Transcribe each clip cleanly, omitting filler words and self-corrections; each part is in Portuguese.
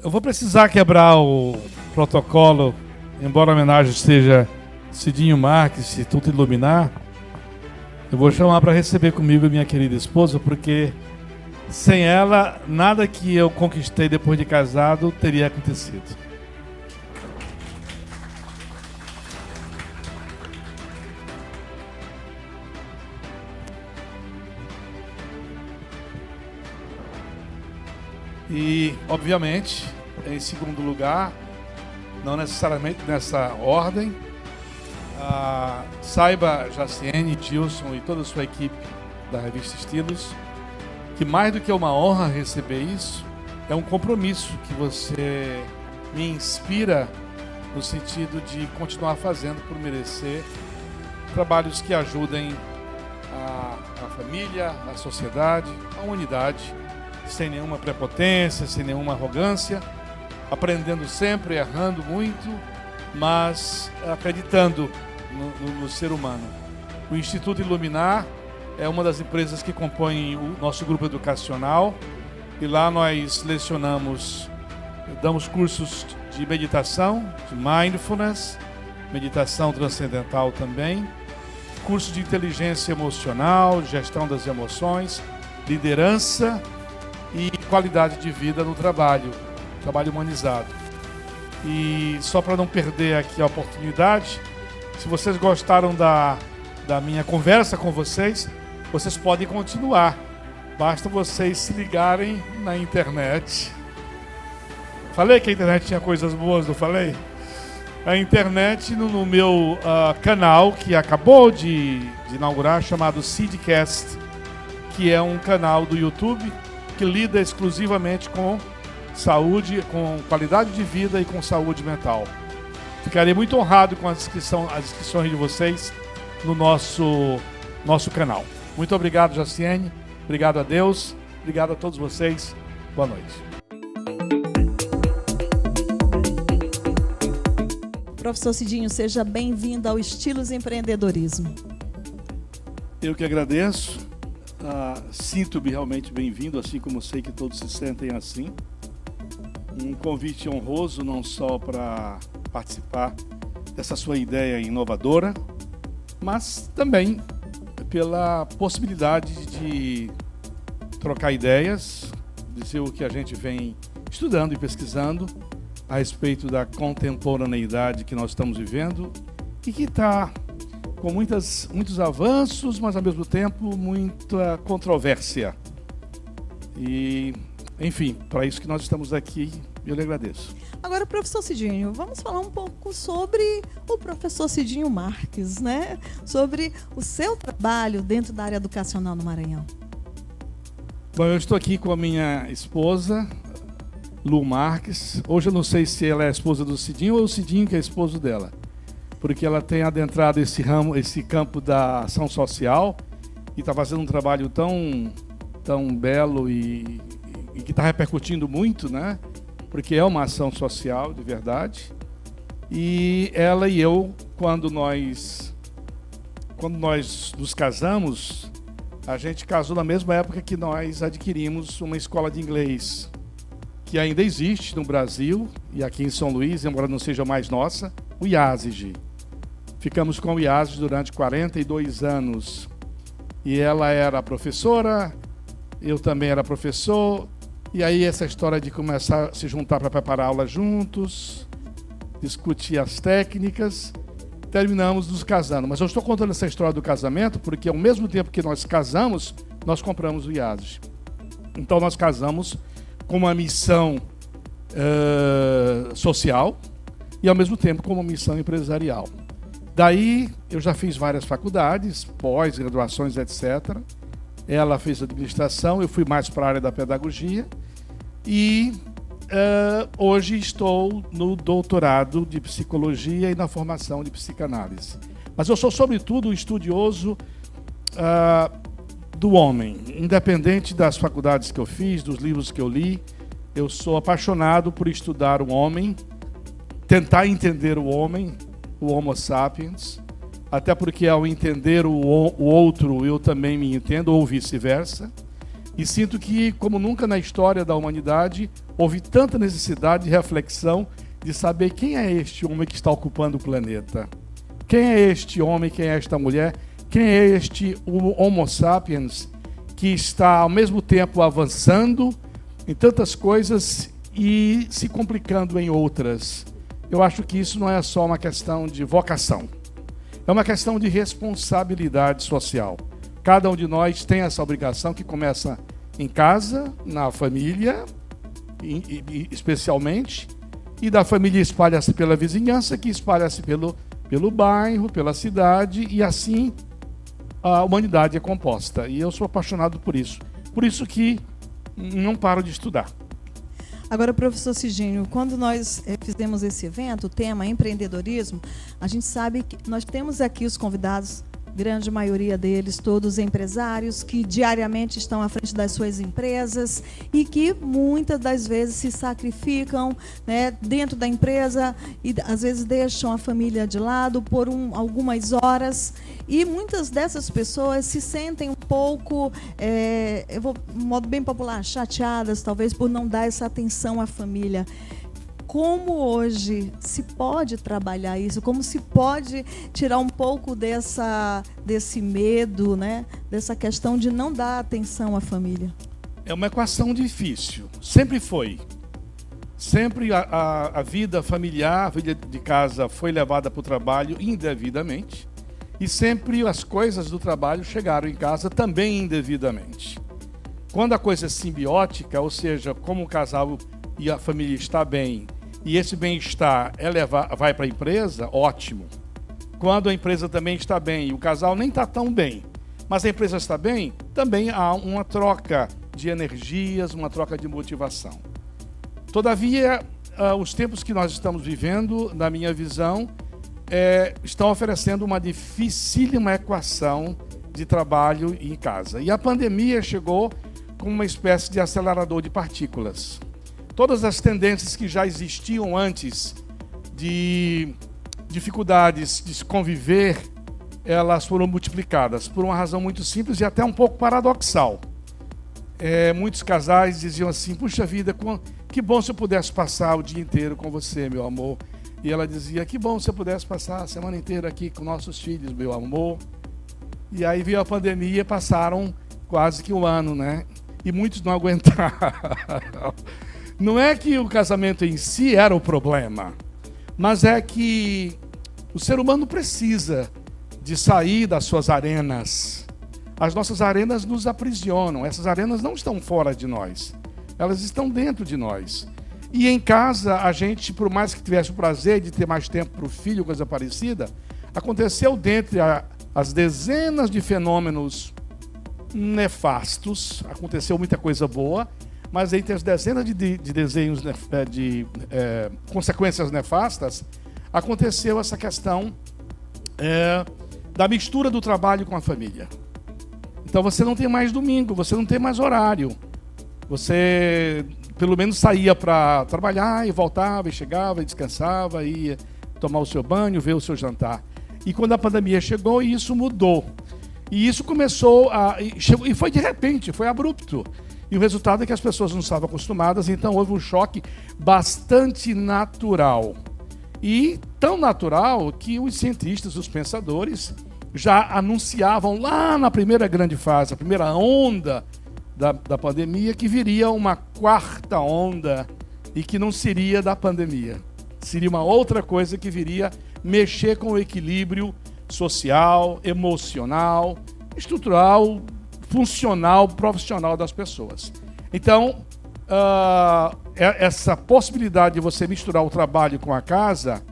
Eu vou precisar quebrar o protocolo, embora a homenagem seja Cidinho Marques, Instituto Iluminar. Eu vou chamar para receber comigo minha querida esposa, porque sem ela, nada que eu conquistei depois de casado teria acontecido. E, obviamente, em segundo lugar, não necessariamente nessa ordem, saiba, Jaciene, Gilson e toda a sua equipe da revista Estilos, que mais do que uma honra receber isso, é um compromisso que você me inspira no sentido de continuar fazendo por merecer trabalhos que ajudem a família, a sociedade, a humanidade, sem nenhuma prepotência, sem nenhuma arrogância, aprendendo sempre, errando muito, mas acreditando no ser humano. O Instituto Iluminar é uma das empresas que compõem o nosso grupo educacional, e lá nós lecionamos, damos cursos de meditação, de mindfulness, meditação transcendental também, curso de inteligência emocional, gestão das emoções, liderança e qualidade de vida no trabalho humanizado. E só para não perder aqui a oportunidade, se vocês gostaram da minha conversa com vocês, vocês podem continuar. Basta vocês se ligarem na internet. Falei que a internet tinha coisas boas, não falei? A internet no meu canal, que acabou de inaugurar, chamado Seedcast, que é um canal do YouTube que lida exclusivamente com saúde, com qualidade de vida e com saúde mental. Ficarei muito honrado com as inscrições de vocês no nosso canal. Muito obrigado, Jaciene. Obrigado a Deus. Obrigado a todos vocês. Boa noite. Professor Cidinho, seja bem-vindo ao Estilos Empreendedorismo. Eu que agradeço. Sinto-me realmente bem-vindo, assim como sei que todos se sentem assim. Um convite honroso, não só para participar dessa sua ideia inovadora, mas também pela possibilidade de trocar ideias, dizer o que a gente vem estudando e pesquisando a respeito da contemporaneidade que nós estamos vivendo e que está com muitos avanços, mas ao mesmo tempo muita controvérsia. E, enfim, para isso que nós estamos aqui, eu lhe agradeço. Agora, professor Cidinho, vamos falar um pouco sobre o professor Cidinho Marques, né? Sobre o seu trabalho dentro da área educacional no Maranhão. Bom, eu estou aqui com a minha esposa, Lu Marques. Hoje eu não sei se ela é a esposa do Cidinho ou o Cidinho que é esposo dela, porque ela tem adentrado esse campo da ação social e está fazendo um trabalho tão belo e que está repercutindo muito, né? Porque é uma ação social de verdade. E ela e eu, quando nós nos casamos, a gente casou na mesma época que nós adquirimos uma escola de inglês, que ainda existe no Brasil e aqui em São Luís, embora não seja mais nossa, o IASIG. Ficamos com o IASIG durante 42 anos. E ela era professora, eu também era professor. E aí essa história de começar a se juntar para preparar aula juntos, discutir as técnicas, terminamos nos casando. Mas eu estou contando essa história do casamento porque ao mesmo tempo que nós casamos, nós compramos o IASIG. Então nós casamos com uma missão social e ao mesmo tempo com uma missão empresarial. Daí eu já fiz várias faculdades, pós-graduações, etc. Ela fez administração, eu fui mais para a área da pedagogia e hoje estou no doutorado de psicologia e na formação de psicanálise. Mas eu sou, sobretudo, um estudioso do homem. Independente das faculdades que eu fiz, dos livros que eu li, eu sou apaixonado por estudar o homem, tentar entender o homem, o Homo sapiens, até porque ao entender o outro eu também me entendo, ou vice-versa. E sinto que, como nunca na história da humanidade, houve tanta necessidade de reflexão, de saber quem é este homem que está ocupando o planeta. Quem é este homem, quem é esta mulher, quem é este Homo sapiens que está ao mesmo tempo avançando em tantas coisas e se complicando em outras. Eu acho que isso não é só uma questão de vocação, é uma questão de responsabilidade social. Cada um de nós tem essa obrigação que começa em casa, na família, especialmente, e da família espalha-se pela vizinhança, que espalha-se pelo bairro, pela cidade, e assim a humanidade é composta. E eu sou apaixonado por isso. Por isso que não paro de estudar. Agora, professor Cidinho, quando nós fizemos esse evento, o tema empreendedorismo, a gente sabe que nós temos aqui os convidados, grande maioria deles, todos empresários, que diariamente estão à frente das suas empresas e que muitas das vezes se sacrificam, né, dentro da empresa e às vezes deixam a família de lado por algumas horas. E muitas dessas pessoas se sentem um pouco, eu vou, de modo bem popular, chateadas, talvez, por não dar essa atenção à família. Como hoje se pode trabalhar isso? Como se pode tirar um pouco desse medo, né? Dessa questão de não dar atenção à família? É uma equação difícil. Sempre foi. Sempre a vida familiar, a vida de casa foi levada para o trabalho indevidamente. E sempre as coisas do trabalho chegaram em casa também indevidamente. Quando a coisa é simbiótica, ou seja, como o casal e a família está bem, e esse bem-estar vai para a empresa, ótimo. Quando a empresa também está bem e o casal nem está tão bem, mas a empresa está bem, também há uma troca de energias, uma troca de motivação. Todavia, os tempos que nós estamos vivendo, na minha visão, estão oferecendo uma dificílima equação de trabalho em casa. E a pandemia chegou como uma espécie de acelerador de partículas. Todas as tendências que já existiam antes de dificuldades de se conviver, elas foram multiplicadas por uma razão muito simples e até um pouco paradoxal. Muitos casais diziam assim: puxa vida, que bom se eu pudesse passar o dia inteiro com você, meu amor. E ela dizia: que bom se eu pudesse passar a semana inteira aqui com nossos filhos, meu amor. E aí veio a pandemia, passaram quase que um ano, né? E muitos não aguentaram. Não é que o casamento em si era o problema, mas é que o ser humano precisa de sair das suas arenas. As nossas arenas nos aprisionam. Essas arenas não estão fora de nós, elas estão dentro de nós. E em casa, a gente, por mais que tivesse o prazer de ter mais tempo para o filho, coisa parecida, aconteceu dentre as dezenas de fenômenos nefastos, aconteceu muita coisa boa, mas entre as dezenas de desenhos de consequências nefastas, aconteceu essa questão da mistura do trabalho com a família. Então você não tem mais domingo, você não tem mais horário. Você pelo menos saía para trabalhar e voltava, e chegava, e descansava, ia tomar o seu banho, ver o seu jantar. E quando a pandemia chegou, isso mudou. E isso começou e foi de repente, foi abrupto. E o resultado é que as pessoas não estavam acostumadas, então houve um choque bastante natural. E tão natural que os cientistas, os pensadores, já anunciavam lá na primeira grande fase, a primeira onda da pandemia, que viria uma quarta onda e que não seria da pandemia. Seria uma outra coisa que viria mexer com o equilíbrio social, emocional, estrutural, funcional, profissional das pessoas. Então, essa possibilidade de você misturar o trabalho com a casa,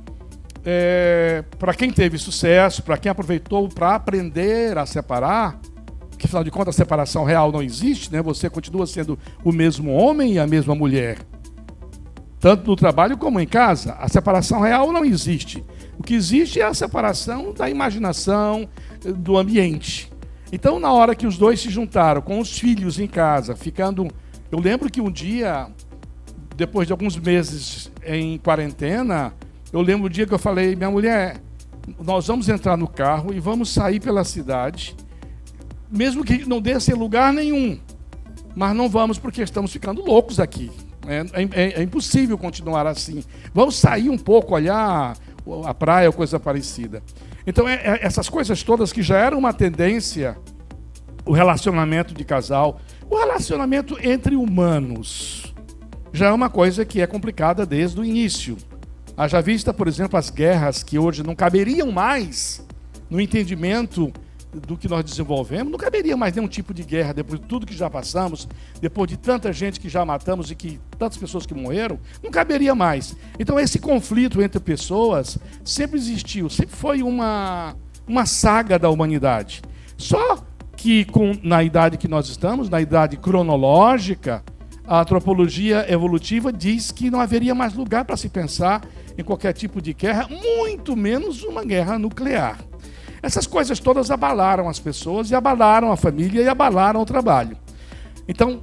para quem teve sucesso, para quem aproveitou para aprender a separar, que afinal de contas a separação real não existe, né? Você continua sendo o mesmo homem e a mesma mulher, tanto no trabalho como em casa. A separação real não existe. O que existe é a separação da imaginação, do ambiente. Então, na hora que os dois se juntaram, com os filhos em casa, ficando... Eu lembro que um dia, depois de alguns meses em quarentena, eu lembro o dia que eu falei: minha mulher, nós vamos entrar no carro e vamos sair pela cidade, mesmo que não desse lugar nenhum. mas não vamos porque estamos ficando loucos aqui. É impossível continuar assim. Vamos sair um pouco, olhar a praia ou coisa parecida. Então, essas coisas todas que já eram uma tendência, o relacionamento de casal, o relacionamento entre humanos, já é uma coisa que é complicada desde o início. Haja vista, por exemplo, as guerras que hoje não caberiam mais no entendimento do que nós desenvolvemos, não caberia mais nenhum tipo de guerra depois de tudo que já passamos, depois de tanta gente que já matamos e que tantas pessoas que morreram, não caberia mais. Então esse conflito entre pessoas sempre existiu, sempre foi uma saga da humanidade. Só que na idade que nós estamos, na idade cronológica, a antropologia evolutiva diz que não haveria mais lugar para se pensar em qualquer tipo de guerra, muito menos uma guerra nuclear. Essas coisas todas abalaram as pessoas, e abalaram a família, e abalaram o trabalho. Então,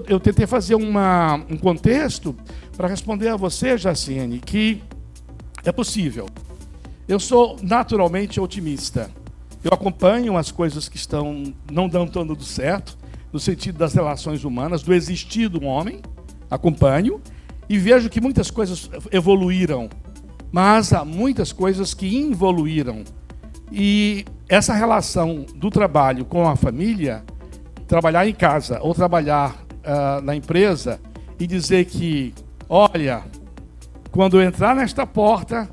eu tentei fazer um contexto para responder a você, Jaciene, que é possível. Eu sou naturalmente otimista. Eu acompanho as coisas que não dão dando certo, no sentido das relações humanas, do existir do homem, acompanho, e vejo que muitas coisas evoluíram, mas há muitas coisas que involuíram. E essa relação do trabalho com a família, trabalhar em casa ou trabalhar na empresa e dizer que, olha, quando eu entrar nesta porta,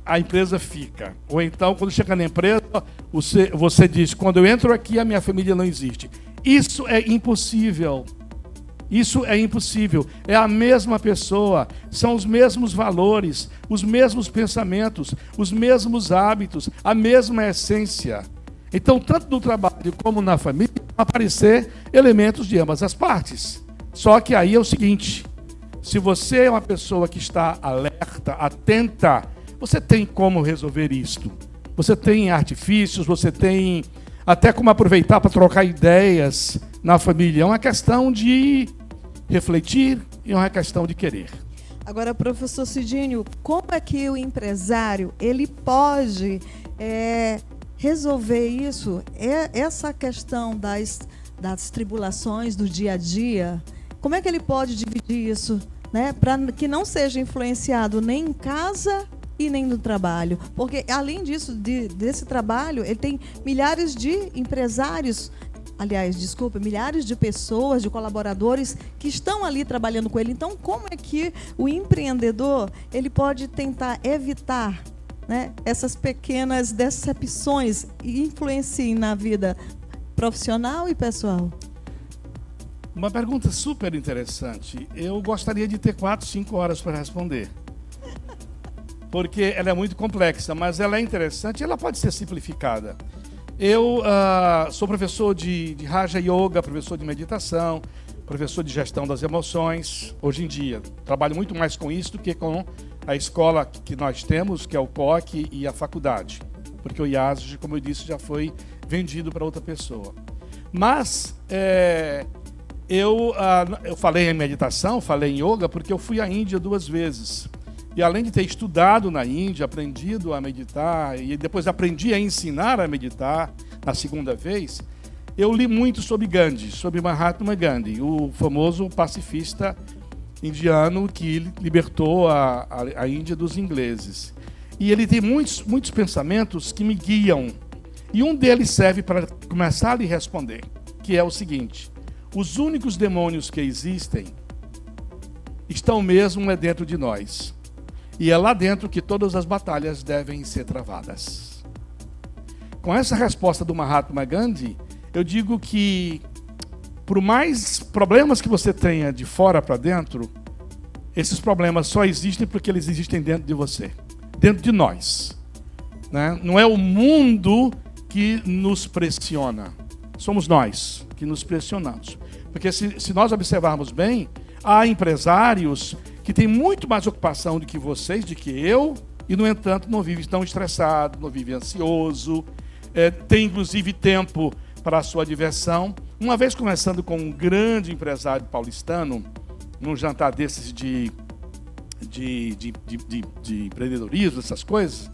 a empresa fica. Ou então, quando chega na empresa, você diz, quando eu entro aqui, a minha família não existe. Isso é impossível. Isso é impossível. É a mesma pessoa, são os mesmos valores, os mesmos pensamentos, os mesmos hábitos, a mesma essência. Então, tanto no trabalho como na família, vão aparecer elementos de ambas as partes. Só que aí é o seguinte, se você é uma pessoa que está alerta, atenta, você tem como resolver isto. Você tem artifícios, você tem até como aproveitar para trocar ideias na família. É uma questão de refletir e é uma questão de querer. Agora, professor Cidinho, como é que o empresário ele pode resolver isso? Essa questão das tribulações do dia a dia, como é que ele pode dividir isso, né, para que não seja influenciado nem em casa e nem no trabalho? Porque, além disso, desse trabalho, ele tem milhares de empresários, milhares de pessoas, de colaboradores que estão ali trabalhando com ele. Então, como é que o empreendedor ele pode tentar evitar, né, essas pequenas decepções e influenciem na vida profissional e pessoal? Uma pergunta super interessante. Eu gostaria de ter 4, 5 horas para responder. Porque ela é muito complexa, mas ela é interessante e ela pode ser simplificada. Eu sou professor de Raja Yoga, professor de meditação, professor de gestão das emoções. Hoje em dia, trabalho muito mais com isso do que com a escola que nós temos, que é o COC, e a faculdade. Porque o IASG, como eu disse, já foi vendido para outra pessoa. Mas eu falei em meditação, falei em yoga, porque eu fui à Índia 2 vezes. E além de ter estudado na Índia, aprendido a meditar, e depois aprendi a ensinar a meditar na segunda vez, eu li muito sobre Gandhi, sobre Mahatma Gandhi, o famoso pacifista indiano que libertou a Índia dos ingleses. E ele tem muitos pensamentos que me guiam. E um deles serve para começar a lhe responder, que é o seguinte: os únicos demônios que existem estão mesmo dentro de nós. E é lá dentro que todas as batalhas devem ser travadas. Com essa resposta do Mahatma Gandhi, eu digo que, por mais problemas que você tenha de fora para dentro, esses problemas só existem porque eles existem dentro de você, dentro de nós, né? Não é o mundo que nos pressiona, somos nós que nos pressionamos. Porque se nós observarmos bem, há empresários que têm muito mais ocupação do que vocês, do que eu, e, no entanto, não vive tão estressado, não vive ansioso, tem, inclusive, tempo para a sua diversão. Uma vez conversando com um grande empresário paulistano, num jantar desses de empreendedorismo, essas coisas,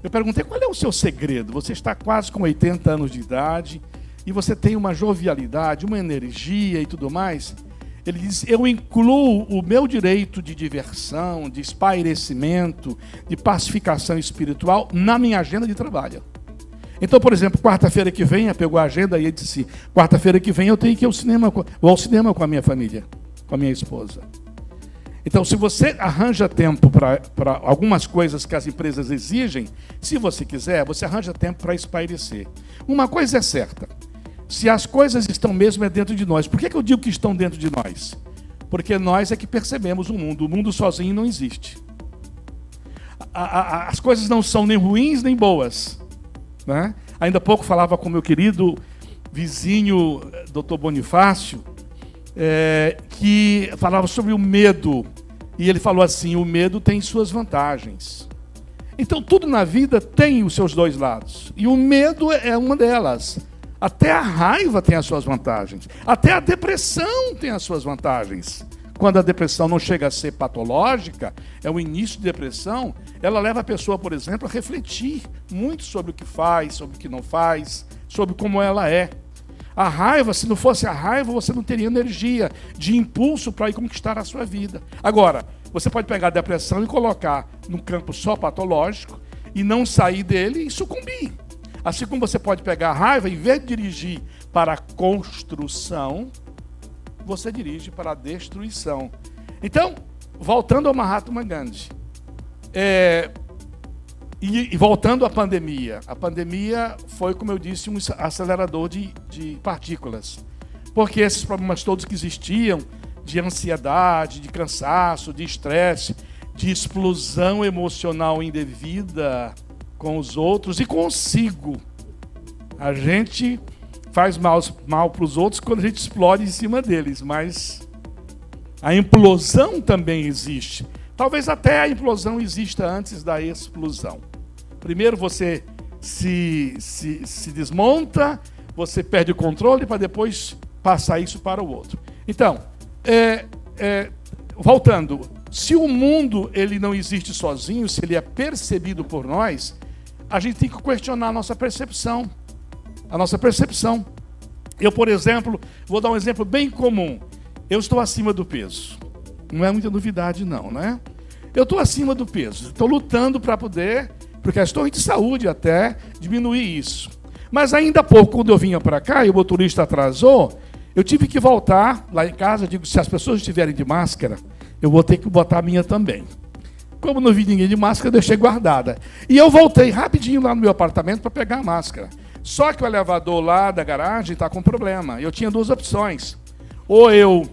eu perguntei: qual é o seu segredo? Você está quase com 80 anos de idade, e você tem uma jovialidade, uma energia e tudo mais, ele diz, eu incluo o meu direito de diversão, de espairecimento, de pacificação espiritual na minha agenda de trabalho. Então, por exemplo, quarta-feira que vem, pegou a agenda e ele disse, quarta-feira que vem eu tenho que ir ao cinema, vou ao cinema com a minha família, com a minha esposa. Então, se você arranja tempo para algumas coisas que as empresas exigem, se você quiser, você arranja tempo para espairecer. Uma coisa é certa, se as coisas estão mesmo dentro de nós, por que eu digo que estão dentro de nós? Porque nós é que percebemos o mundo sozinho não existe. As coisas não são nem ruins nem boas. Né? Ainda há pouco falava com meu querido vizinho, Dr. Bonifácio, que falava sobre o medo. E ele falou assim, o medo tem suas vantagens. Então, tudo na vida tem os seus dois lados. E o medo é uma delas. Até a raiva tem as suas vantagens. Até a depressão tem as suas vantagens. Quando a depressão não chega a ser patológica, é o início de depressão, ela leva a pessoa, por exemplo, a refletir muito sobre o que faz, sobre o que não faz, sobre como ela é. A raiva, se não fosse a raiva, você não teria energia de impulso para ir conquistar a sua vida. Agora, você pode pegar a depressão e colocar num campo só patológico e não sair dele e sucumbir. Assim como você pode pegar a raiva, em vez de dirigir para a construção, você dirige para a destruição. Então, voltando ao Mahatma Gandhi, e voltando à pandemia, a pandemia foi, como eu disse, um acelerador de partículas, porque esses problemas todos que existiam, de ansiedade, de cansaço, de estresse, de explosão emocional indevida com os outros e consigo. A gente faz mal para os outros quando a gente explode em cima deles, mas a implosão também existe. Talvez até a implosão exista antes da explosão. Primeiro você se desmonta, você perde o controle para depois passar isso para o outro. Então, voltando, se o mundo ele não existe sozinho, se ele é percebido por nós, a gente tem que questionar a nossa percepção. A nossa percepção. Eu, por exemplo, vou dar um exemplo bem comum. Eu estou acima do peso. Não é muita novidade, não, né? Eu estou acima do peso. Estou lutando para poder, por questões de saúde até, diminuir isso. Mas ainda há pouco, quando eu vinha para cá e o motorista atrasou, eu tive que voltar lá em casa. Digo, se as pessoas estiverem de máscara, eu vou ter que botar a minha também. Como não vi ninguém de máscara, eu deixei guardada. E eu voltei rapidinho lá no meu apartamento para pegar a máscara. Só que o elevador lá da garagem está com problema. Eu tinha duas opções. Ou eu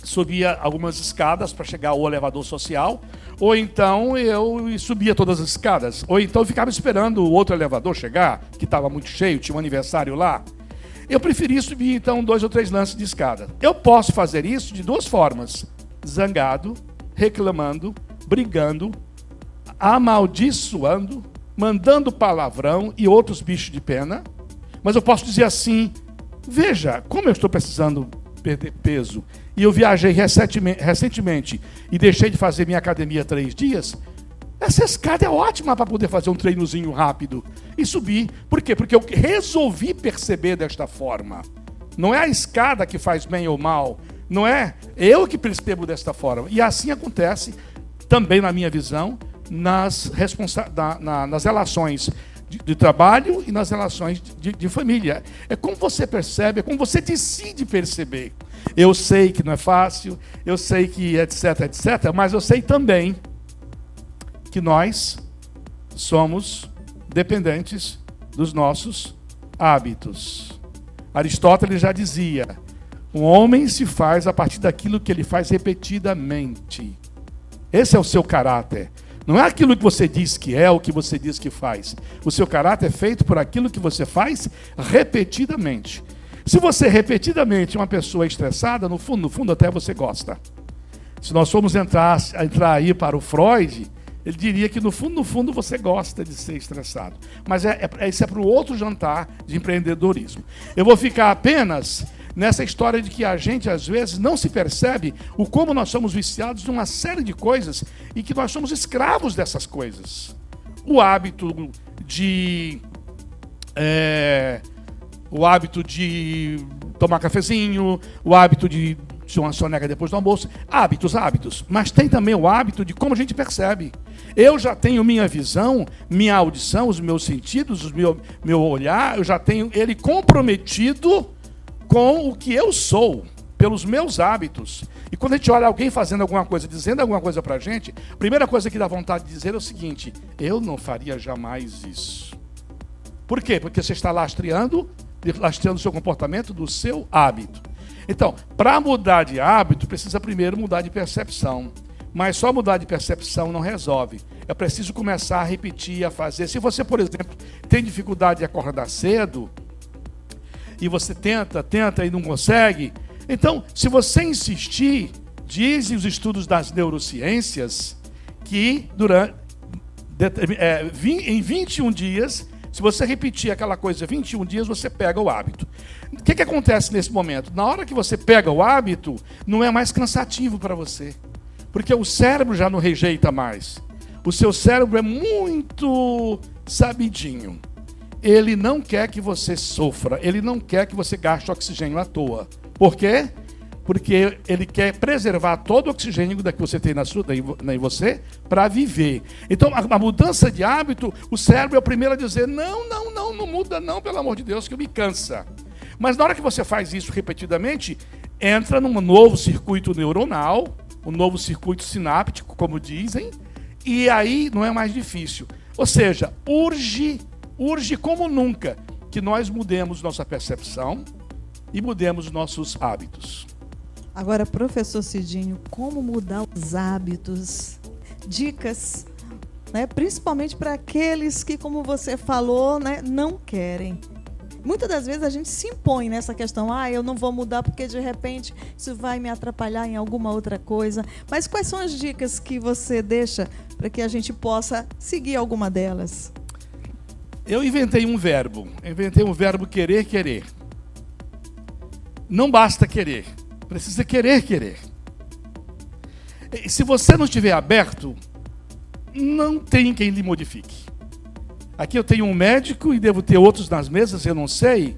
subia algumas escadas para chegar ao elevador social, ou então eu subia todas as escadas. Ou então eu ficava esperando o outro elevador chegar, que estava muito cheio, tinha um aniversário lá. Eu preferi subir, então, 2 ou 3 lances de escada. Eu posso fazer isso de duas formas. Zangado, reclamando, brigando, amaldiçoando, mandando palavrão e outros bichos de pena. Mas eu posso dizer assim, veja, como eu estou precisando perder peso, e eu viajei recentemente e deixei de fazer minha academia 3 dias, essa escada é ótima para poder fazer um treinozinho rápido e subir. Por quê? Porque eu resolvi perceber desta forma. Não é a escada que faz bem ou mal, não é eu que percebo desta forma. E assim acontece também, na minha visão, nas relações de trabalho e nas relações de família. É como você percebe, é como você decide perceber. Eu sei que não é fácil, eu sei que etc, etc, mas eu sei também que nós somos dependentes dos nossos hábitos. Aristóteles já dizia, um homem se faz a partir daquilo que ele faz repetidamente. Esse é o seu caráter. Não é aquilo que você diz que é, o que você diz que faz. O seu caráter é feito por aquilo que você faz repetidamente. Se você repetidamente é uma pessoa estressada, no fundo até você gosta. Se nós formos entrar aí para o Freud, ele diria que no fundo você gosta de ser estressado. Mas isso é para o outro jantar de empreendedorismo. Eu vou ficar apenas nessa história de que a gente, às vezes, não se percebe o como nós somos viciados numa série de coisas e que nós somos escravos dessas coisas. O hábito de o hábito de tomar cafezinho, o hábito de uma soneca depois do almoço. Hábitos. Mas tem também o hábito de como a gente percebe. Eu já tenho minha visão, minha audição, os meus sentidos, meu olhar, eu já tenho ele comprometido com o que eu sou, pelos meus hábitos. E quando a gente olha alguém fazendo alguma coisa, dizendo alguma coisa pra gente, a primeira coisa que dá vontade de dizer é o seguinte: eu não faria jamais isso. Por quê? Porque você está lastreando o seu comportamento do seu hábito. Então, para mudar de hábito, precisa primeiro mudar de percepção. Mas só mudar de percepção não resolve. É preciso começar a repetir, a fazer. Se você, por exemplo, tem dificuldade de acordar cedo, e você tenta e não consegue, então, se você insistir, dizem os estudos das neurociências que em 21 dias, se você repetir aquela coisa 21 dias, você pega o hábito. O que acontece nesse momento? Na hora que você pega o hábito, não é mais cansativo para você. Porque o cérebro já não rejeita mais. O seu cérebro é muito sabidinho. Ele não quer que você sofra. Ele não quer que você gaste oxigênio à toa. Por quê? Porque ele quer preservar todo o oxigênio que você tem em você para viver. Então, a mudança de hábito, o cérebro é o primeiro a dizer: não muda não, pelo amor de Deus, que me cansa. Mas na hora que você faz isso repetidamente, entra num novo circuito neuronal, um novo circuito sináptico, como dizem, e aí não é mais difícil. Ou seja, urge como nunca que nós mudemos nossa percepção e mudemos nossos hábitos. Agora, professor Cidinho, como mudar os hábitos? Dicas, né? Principalmente para aqueles que, como você falou, né, não querem. Muitas das vezes a gente se impõe nessa questão: eu não vou mudar porque de repente isso vai me atrapalhar em alguma outra coisa. Mas quais são as dicas que você deixa para que a gente possa seguir alguma delas? Eu inventei um verbo querer. Não basta querer, precisa querer. E se você não estiver aberto, não tem quem lhe modifique. Aqui eu tenho um médico e devo ter outros nas mesas, eu não sei,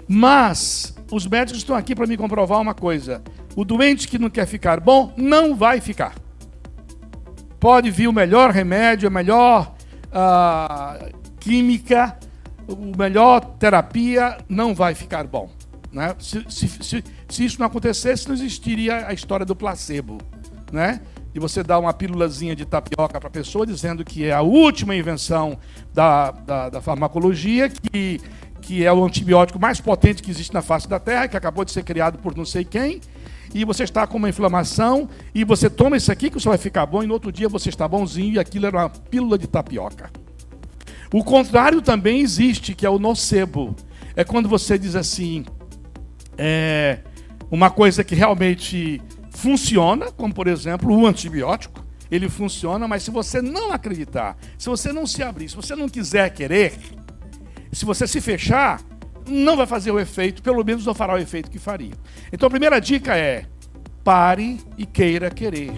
mas os médicos estão aqui para me comprovar uma coisa: o doente que não quer ficar bom, não vai ficar. Pode vir o melhor remédio, a melhor química, a melhor terapia, não vai ficar bom. Né? Se isso não acontecesse, não existiria a história do placebo, né? De você dar uma pílulazinha de tapioca para a pessoa, dizendo que é a última invenção da farmacologia, que é o antibiótico mais potente que existe na face da Terra, que acabou de ser criado por não sei quem, e você está com uma inflamação, e você toma isso aqui que você vai ficar bom, e no outro dia você está bonzinho, e aquilo era uma pílula de tapioca. O contrário também existe, que é o nocebo. É quando você diz assim, uma coisa que realmente funciona, como por exemplo o antibiótico, ele funciona, mas se você não acreditar, se você não se abrir, se você não quiser querer, se você se fechar, não vai fazer o efeito, pelo menos não fará o efeito que faria. Então a primeira dica é: pare e queira querer.